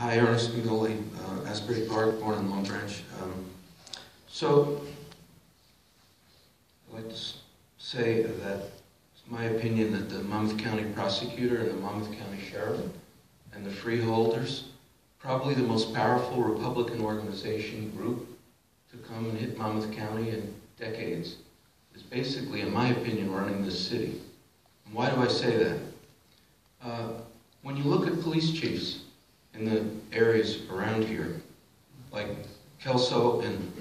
Hi, Ernest Mignoli, Asbury Park, born in Long Branch. So, I'd like to say that it's my opinion that the Monmouth County prosecutor and the Monmouth County sheriff and the freeholders, probably the most powerful Republican organization group to come and hit Monmouth County in decades, is basically, in my opinion, running this city. And why do I say that? When you look at police chiefs in the areas around here, like Kelso in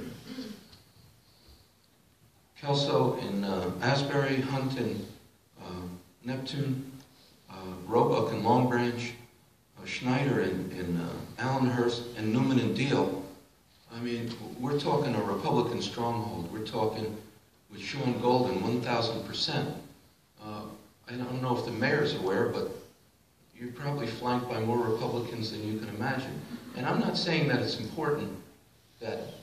Asbury, Hunt in Neptune, Roebuck in Long Branch, Schneider in Allenhurst, and Newman in Deal. I mean, we're talking a Republican stronghold. We're talking with Sean Golden, 1,000%. I don't know if the mayor's aware, but you're probably flanked by more Republicans than you can imagine. And I'm not saying that it's important that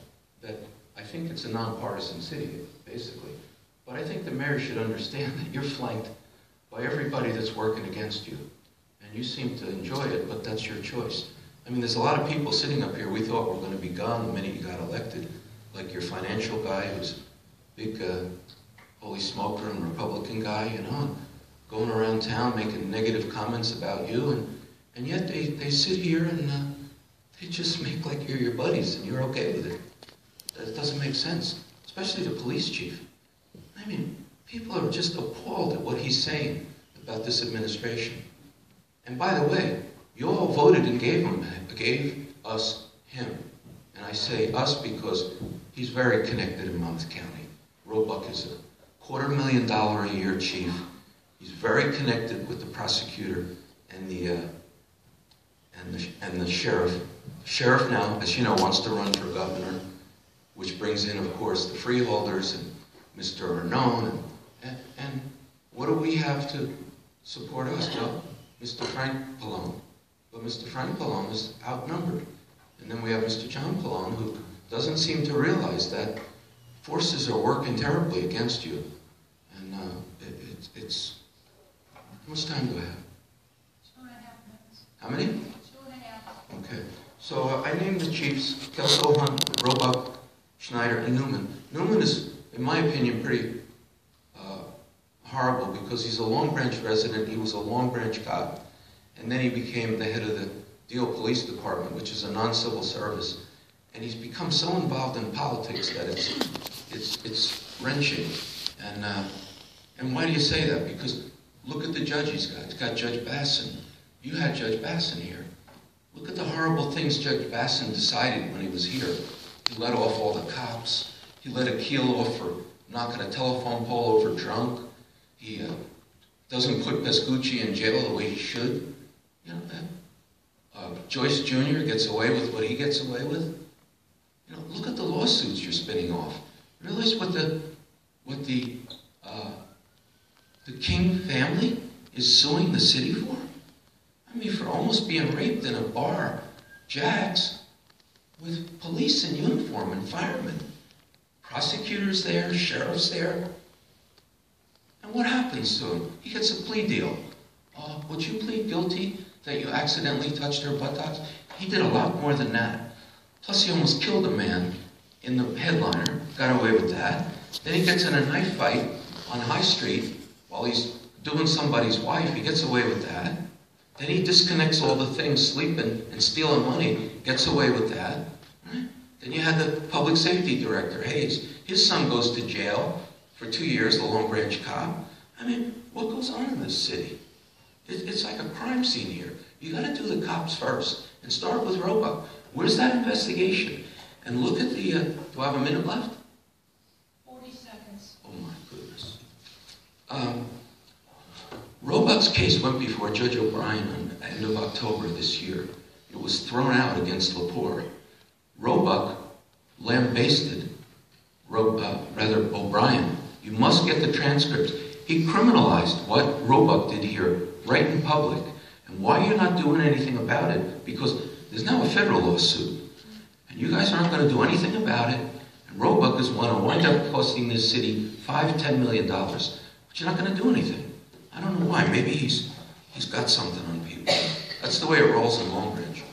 I think it's a nonpartisan city, basically. But I think the mayor should understand that you're flanked by everybody that's working against you. And you seem to enjoy it, but that's your choice. I mean, there's a lot of people sitting up here we thought were going to be gone the minute you got elected, like your financial guy who's a big holy smoker and Republican guy, you know, going around town making negative comments about you, and yet they sit here and they just make like you're your buddies and you're okay with it. That doesn't make sense, especially the police chief. I mean, people are just appalled at what he's saying about this administration. And by the way, you all voted and gave us him. And I say us because he's very connected in Monmouth County. Roebuck is a $250,000 a year chief. He's very connected with the prosecutor and the sheriff. The sheriff now, as you know, wants to run for governor, which brings in, of course, the freeholders and Mr. Arnone. And what do we have to support us? Well, Mr. Frank Pallone. But Mr. Frank Pallone is outnumbered. And then we have Mr. John Pallone, who doesn't seem to realize that forces are working terribly against you. And it's... How much time do I have? 2.5 minutes. How many? 2.5. Okay. So I named the chiefs Kelso, Hunt, Roebuck, Schneider, and Newman. Newman is, in my opinion, pretty horrible because he's a Long Branch resident. He was a Long Branch cop. And then he became the head of the Deal Police Department, which is a non-civil service. And he's become so involved in politics that it's wrenching. And why do you say that? Because look at the judge he's got. He's got Judge Bassin. You had Judge Bassin here. Look at the horrible things Judge Bassin decided when he was here. He let off all the cops. He let a keel off for knocking a telephone pole over drunk. He doesn't put Pescucci in jail the way he should. You know that? Joyce Jr. gets away with what he gets away with. You know, look at the lawsuits you're spinning off. Realize what the King family is suing the city for? I mean, for almost being raped in a bar, Jack's, with police in uniform and firemen. Prosecutors there, sheriffs there. And what happens to him? He gets a plea deal. Would you plead guilty that you accidentally touched her buttocks? He did a lot more than that. Plus, he almost killed a man in the headliner, got away with that. Then he gets in a knife fight on High Street while he's doing somebody's wife. He gets away with that. Then he disconnects all the things, sleeping and stealing money, gets away with that. Right? Then you had the public safety director, Hayes. His son goes to jail for 2 years, the Long Branch cop. I mean, what goes on in this city? It's like a crime scene here. You got to do the cops first and start with Roebuck. Where's that investigation? And look at the, do I have a minute left? 40 seconds. Oh my goodness. Roebuck's case went before Judge O'Brien on the end of October this year. It was thrown out against Lepore. Roebuck lambasted, O'Brien. You must get the transcripts. He criminalized what Roebuck did here, right in public. And why you're not doing anything about it? Because there's now a federal lawsuit. And you guys aren't going to do anything about it. And Roebuck is going to wind up costing this city $5–10 million. But you're not going to do anything. I don't know why. Maybe he's got something on people. That's the way it rolls in Long Branch.